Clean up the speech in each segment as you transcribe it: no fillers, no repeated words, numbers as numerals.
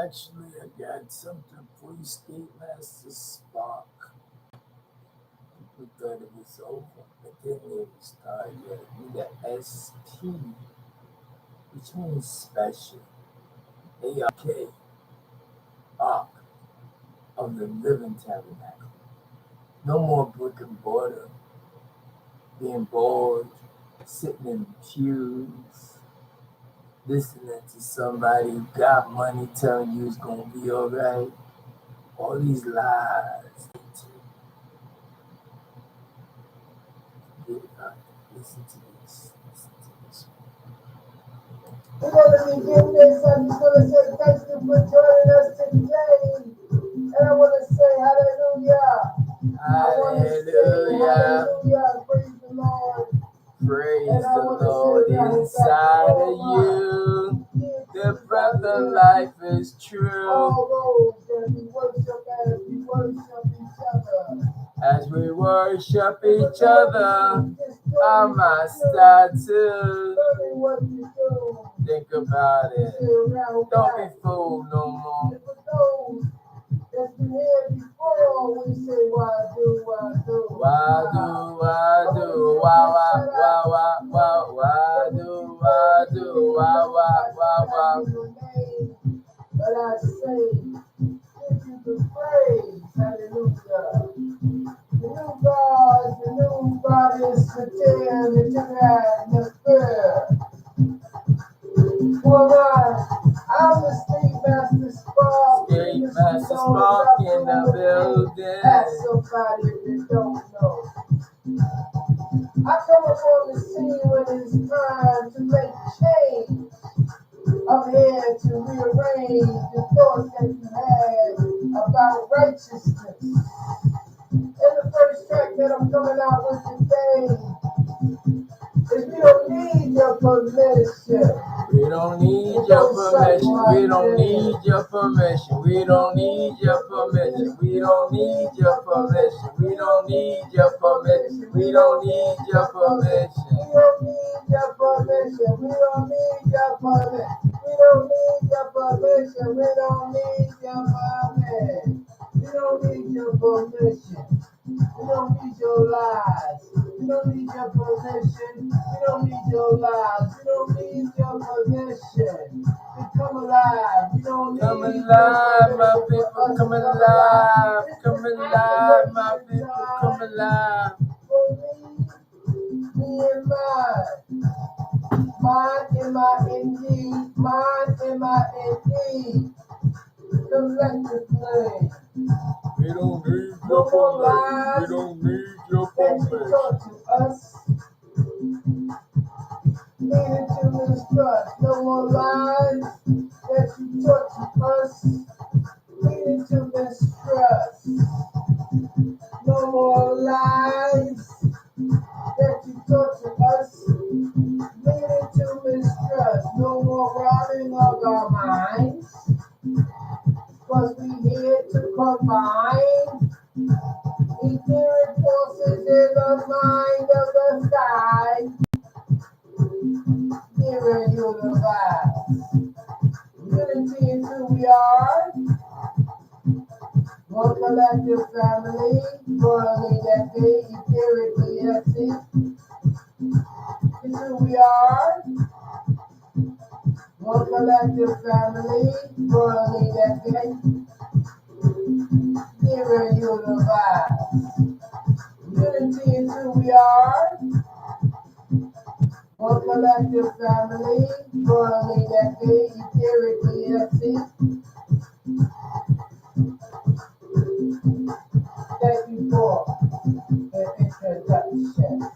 Actually, I got something for you, Skate Master Spark. We thought it was over, but then it was started. We got SP, which means special. ARK, Ark of the Living Tabernacle. No more brick and mortar, being bored, sitting in pews, listening to somebody who got money telling you it's gonna be alright. All these lies. Listen to this. Listen to this. We're going to begin this. I'm just going to say thank you for joining us today. And I want to say hallelujah. Hallelujah. Hallelujah. Praise the Lord. Praise the Lord inside of you. The breath of life is true. All those that we worship as we worship each other. As we worship each other, I must start to think about it. Don't be fooled no more. That's been here before, we say, why do, why do, why do, why do, why, why, why, why, why, why do, why do, why, why, why, why. But I say, give you the praise, hallelujah. The new God is the NETERAAT, NEFER. I'm the Skate Master Spark. Skate Master Spark in the building. Ask somebody if you don't know. I come upon the scene when it's time to make change. I'm here to rearrange the thoughts that you had about righteousness. And the first track that I'm coming out with today is we don't need your permission. We don't need your permission. We don't need your permission. We don't need your permission. We don't need your permission. We don't need your permission. We don't need your permission. We don't need your permission. We don't need your permission. We don't need your permission. We don't need your permission. We don't need your permission. We don't need your lies. We don't need your permission. We don't need your lies. We don't need your permission. We come alive. We don't need come alive, my people. Come alive. Come alive, my people. Come alive. For me and mine. Mine, M-I-N-D. Mine, M-I-N-D. Collectively. We don't need No your more permission. lies. We don't need your That you permission. taught to us. Leading to mistrust. No more lies that you taught to us. Leading to mistrust. No more lies that you taught to us. Leading to mistrust. No more robbing of our minds. Cause we here to combine. Etheric forces in the mind of the sky. Giving you the vibe. Unity is who we are. One collective family. Morally that day, etherically essence. Is who we are. One collective family. Morally that day. Giving you the vibe. Unity is who we are. One collective family, morally that day, etherically essence. Thank you for the introduction.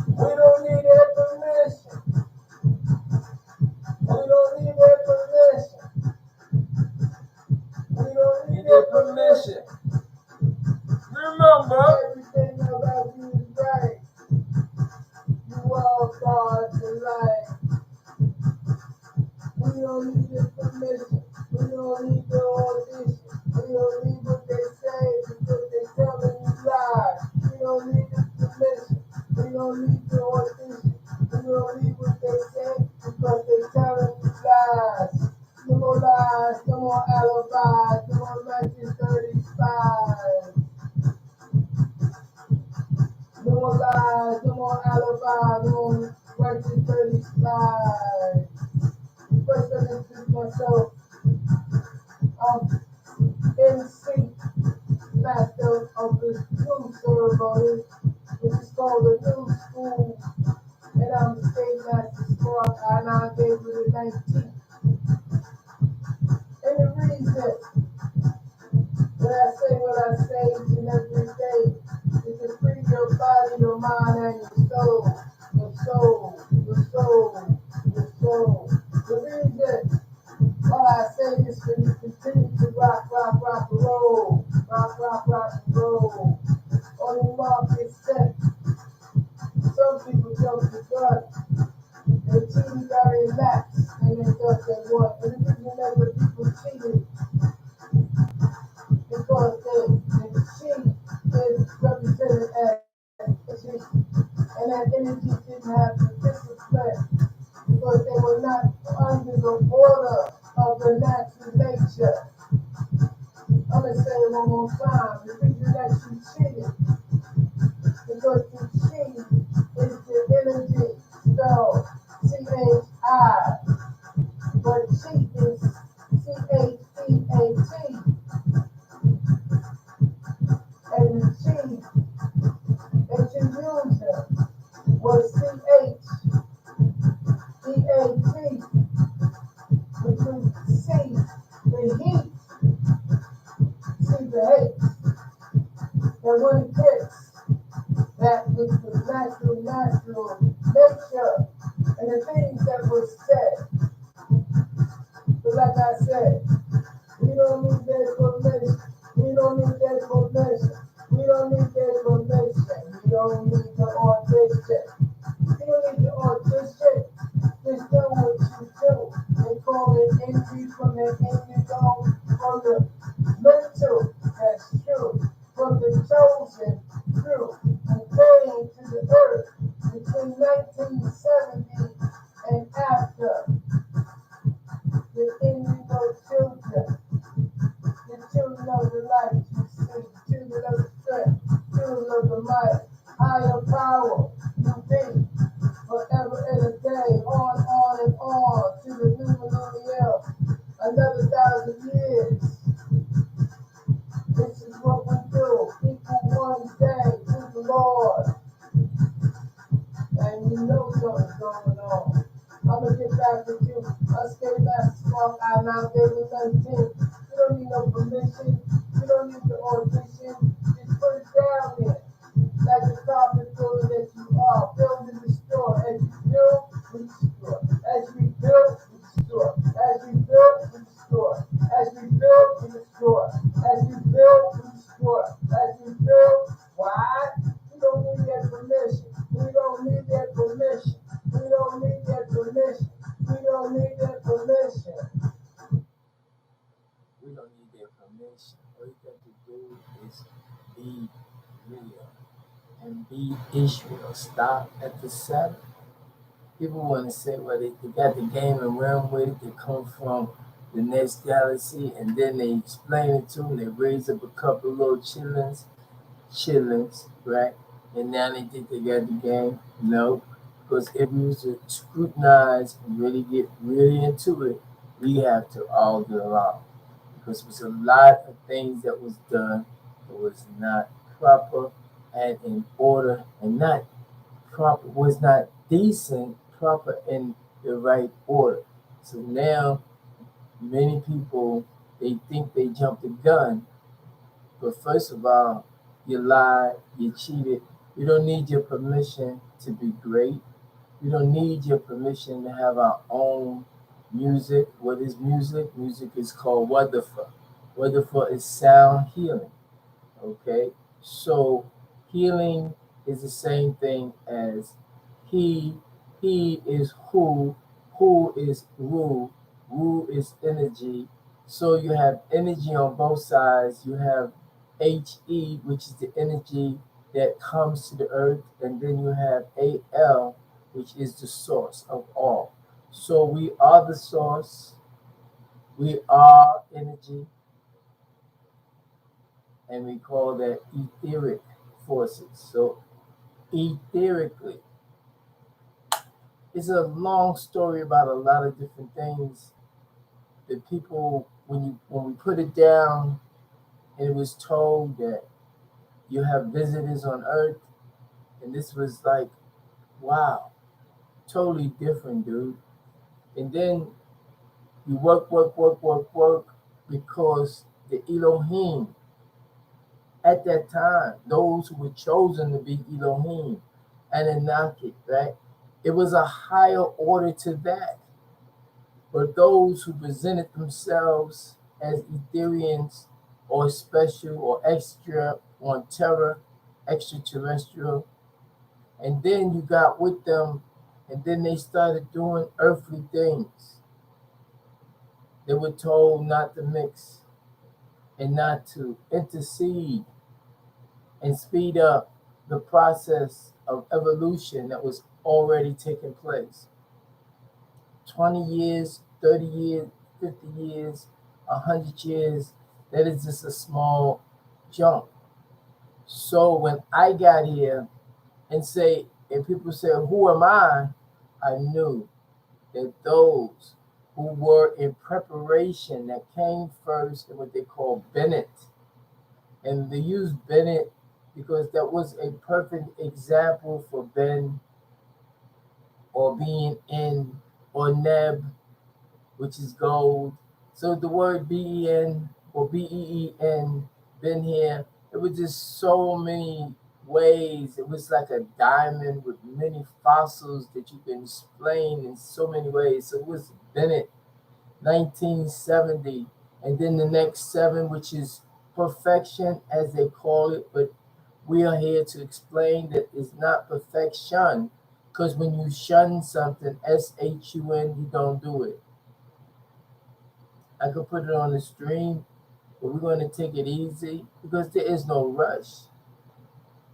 We don't need their permission. We don't need their permission. We don't need their permission. Remember, everything about you is right. You all God's alike. We don't need their permission. We don't need their audition. We don't need what they say because they telling you lies. don't need the audition. You don't need what they say because they telling you lies. No more lies, no more alibis, no more 1935. No more lies, no more alibis, no more 1935. First, let me introduce myself. I'm MC, master of the new ceremony, which is called the New School, and I'm the state master squad, and I gave you the 19th. And the reason that I say what I say each and every day is to free your body, your mind, and your soul. Your soul, your soul, your soul. The reason why I say this when you continue to rock, rock, rock, and roll. Rock, rock, rock, and roll. On your mark, get set. Some people jump the gun. They cheated very lax, and they thought they won. And the reason that the people cheated because they cheat is represented as energy, and that energy didn't have the discipline because they were not under the order of the natural nature. I'm going to say it one more time. The reason that you cheated because to cheat is the energy spelled C-H-I, but cheat is C-H-E-A-T, and the cheat that you using was C-H-E-A-T, which is C, the heat, see the hate, that when it gets that which was natural nature, and the things that were said. But like I said, we don't need explanation. We don't need explanation. We don't need explanation. We don't need the audition. You don't need the audition. Just do what you do. They call it entry from the indigo, from the mental, that's true, from the chosen, true, and came to the earth between 1970 and after. The indigo children, the children of the light, you see, the children of the strength, children of the might, higher power, you be, forever and a day, on and on, to the new millennium, another 1,000 years. This is what we do, equal one day with the Lord, and you know something's going on. I'm going to get back with you. I'll skate back to Spark. I now gave you 19. You don't need no permission. You don't need the audition. Just put it down there. Like the carpet builder that you are. Build and destroy. As you build, we destroy. As we build, we destroy. As we build, we destroy. As we build, we destroy. As we build, we destroy. As we build, why? You don't need that permission. We don't need that permission. We don't need that permission. We don't need that permission. We don't need their permission. All you got to do is be real and be Israel. Stop at the 7. People want to say, well, they got the game and run with it. They come from the next galaxy, and then they explain it to them. They raise up a couple of little chillings, right? And now they think they got the game. No, because if we was to scrutinize and really get really into it, we have to all get along. Because there was a lot of things that was done that was not proper and in order and not proper, was not decent, proper in the right order. So now many people, they think they jumped the gun, but first of all, you lied, you cheated. You don't need your permission to be great. You don't need your permission to have our own music. What is music? Music is called wonderful. Wonderful is sound healing. Okay? So healing is the same thing as he. He is who is wu is energy. So you have energy on both sides. You have HE, which is the energy that comes to the earth, and then you have AL, which is the source of all. So we are the source, we are energy, and we call that etheric forces. So etherically, it's a long story about a lot of different things that people, when we put it down, and it was told that you have visitors on Earth, and this was like, wow, totally different, dude. And then you work, because the Elohim at that time, those who were chosen to be Elohim, Anunnaki, right? It was a higher order to that. But those who presented themselves as Etherians or special or extra on terror, extraterrestrial, and then you got with them, and then they started doing earthly things. They were told not to mix and not to intercede and speed up the process of evolution that was already taking place. 20 years, 30 years, 50 years, 100 years, that is just a small jump. So when I got here and people say, who am I knew that those who were in preparation that came first in what they call Bennett. And they used Bennett because that was a perfect example for Ben or being in or Neb, which is gold. So the word Ben or Been, been here, it was just so many ways. It was like a diamond with many fossils that you can explain in so many ways. So it was Bennett, 1970, and then the next seven, which is perfection as they call it, but we are here to explain that it's not perfection, because when you shun something, SHUN, you don't do it. I could put it on the stream, but we're going to take it easy because there is no rush.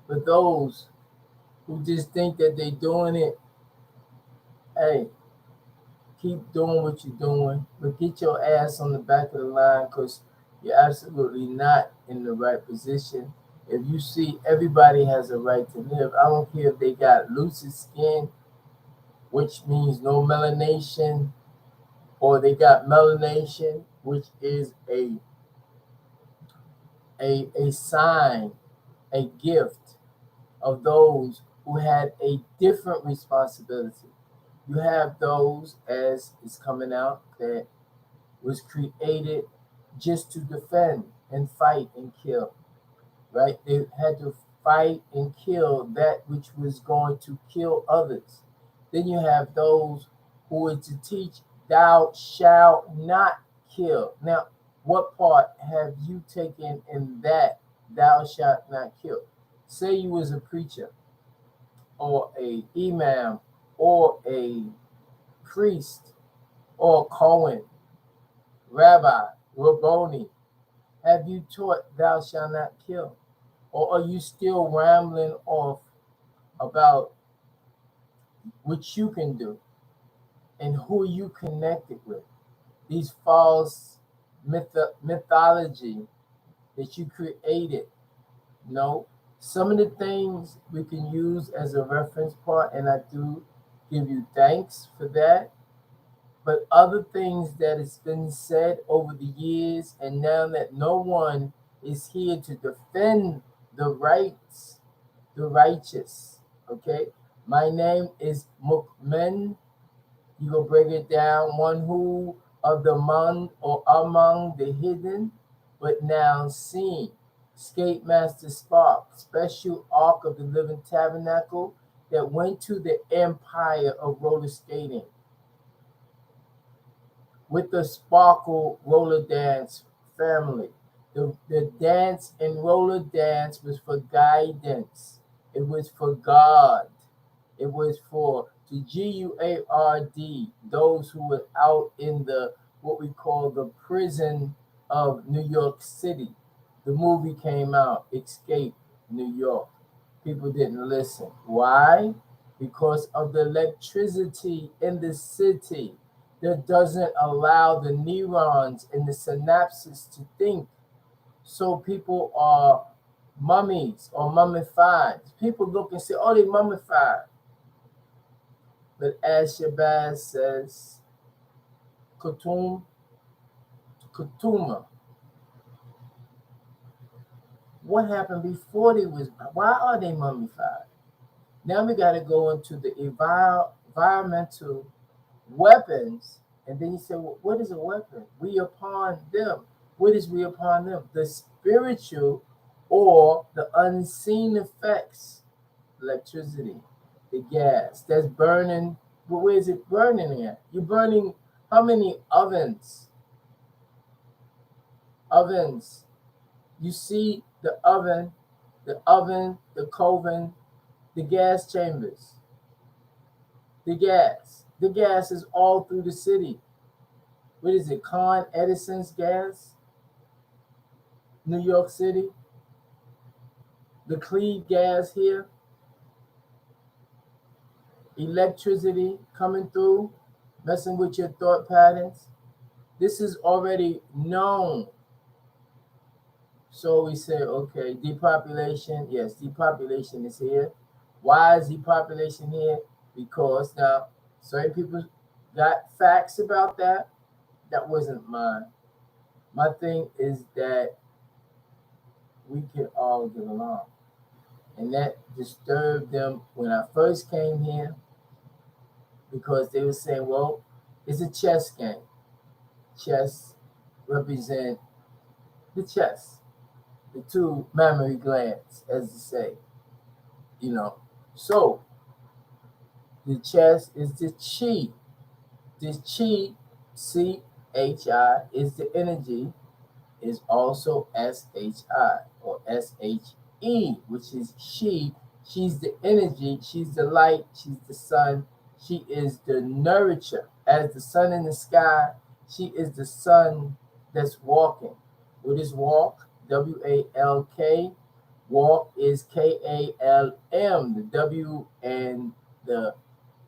But those who just think that they're doing it, hey, keep doing what you're doing, but get your ass on the back of the line because you're absolutely not in the right position. If you see everybody has a right to live, I don't care if they got lucid skin, which means no melanation, or they got melanation, which is a sign, a gift of those who had a different responsibility. You have those, as is coming out, that was created just to defend and fight and kill, right? They had to fight and kill that which was going to kill others. Then you have those who are to teach, thou shalt not kill. Now, what part have you taken in that, thou shalt not kill? Say you was a preacher or a imam or a priest or Cohen, rabbi, Rabboni. Have you taught thou shalt not kill? Or are you still rambling off about what you can do and who you connected with? These false mythology that you created. No, some of the things we can use as a reference part, and I do give you thanks for that. But other things that has been said over the years, and now that no one is here to defend the rights, the righteous. Okay, my name is MUMIN. You go break it down. One who of the man or among the hidden, but now seen. Skate Master Spark, special ark of the living tabernacle that went to the empire of roller skating with the Sparkle Roller Dance family. The dance and roller dance was for guidance. It was for God. It was for the GUARD, those who were out in the what we call the prison of New York City. The movie came out, Escape New York. People didn't listen. Why? Because of the electricity in the city that doesn't allow the neurons and the synapses to think. So people are mummies or mummified. People look and say, oh, they mummified. But as Shabazz says, Kutum, Kutuma, what happened before they was, why are they mummified? Now we got to go into the environmental weapons. And then you say, well, what is a weapon? We upon them. What is we upon them? The spiritual or the unseen effects, electricity, the gas that's burning. Well, where is it burning at? You're burning how many ovens? Ovens. You see the coven, the gas chambers, the gas. The gas is all through the city. What is it? Con Edison's gas, New York City, the Cleve gas here, electricity coming through, messing with your thought patterns. This is already known. So we say, okay, depopulation. Yes, depopulation is here. Why is depopulation here? Because now certain people got facts about that. That wasn't mine. My thing is that we can all get along. And that disturbed them when I first came here because they were saying, well, it's a chess game. Chess represent the chess, the two mammary glands, as they say, you know. So the chess is the chi. This chi, chi, is the energy, is also SHI or SHE, which is she. She's the energy, she's the light, she's the sun, she is the nourisher. As the sun in the sky, she is the sun that's walking. What is walk? WALK. Walk is KALM. The W and the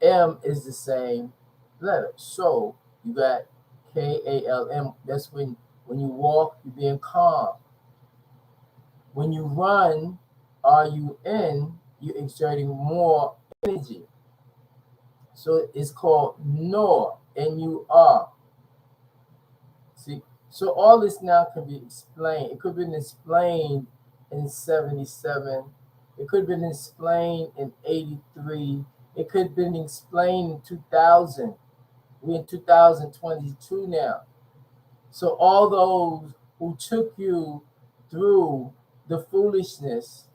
M is the same letter. So you got KALM. That's when you walk, you're being calm. When you run, RUN, you're exerting more energy. So it's called NOR, NUR. See, so all this now can be explained. It could have been explained in 77. It could have been explained in 83. It could have been explained in 2000. We're in 2022 now. So all those who took you through the foolishness,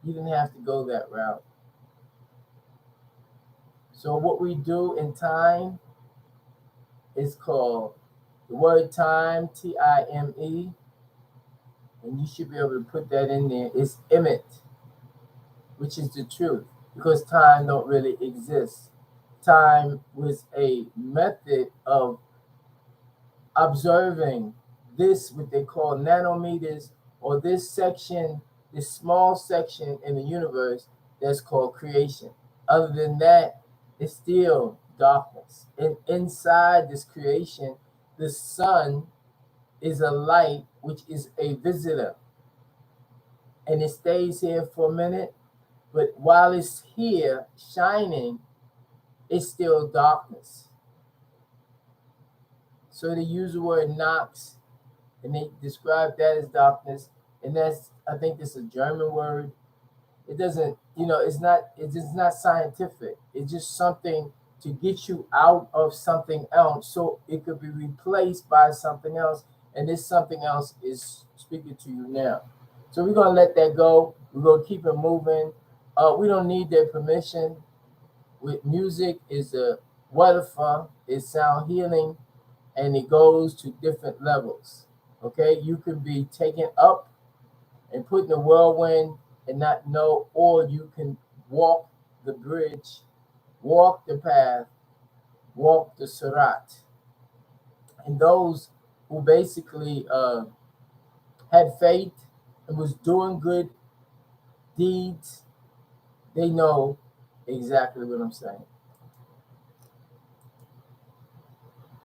you didn't have to go that route. So what we do in time is called the word time, TIME, and you should be able to put that in there. It's emit, which is the truth, because time don't really exist. Time was a method of observing this, what they call nanometers, or this section, this small section in the universe that's called creation. Other than that, it's still darkness. And inside this creation, the sun is a light, which is a visitor. And it stays here for a minute, but while it's here shining, it's still darkness. So they use the word Nox, and they describe that as darkness. And that's, I think it's a German word. It doesn't, it's just not scientific. It's just something to get you out of something else so it could be replaced by something else. And this something else is speaking to you now. So we're going to let that go. We're going to keep it moving. We don't need their permission. With music is a wonderful, it's sound healing, and it goes to different levels. Okay, you can be taken up and put in a whirlwind and not know, or you can walk the bridge, walk the path, walk the Surat. And those who basically had faith and was doing good deeds, They know exactly what I'm saying.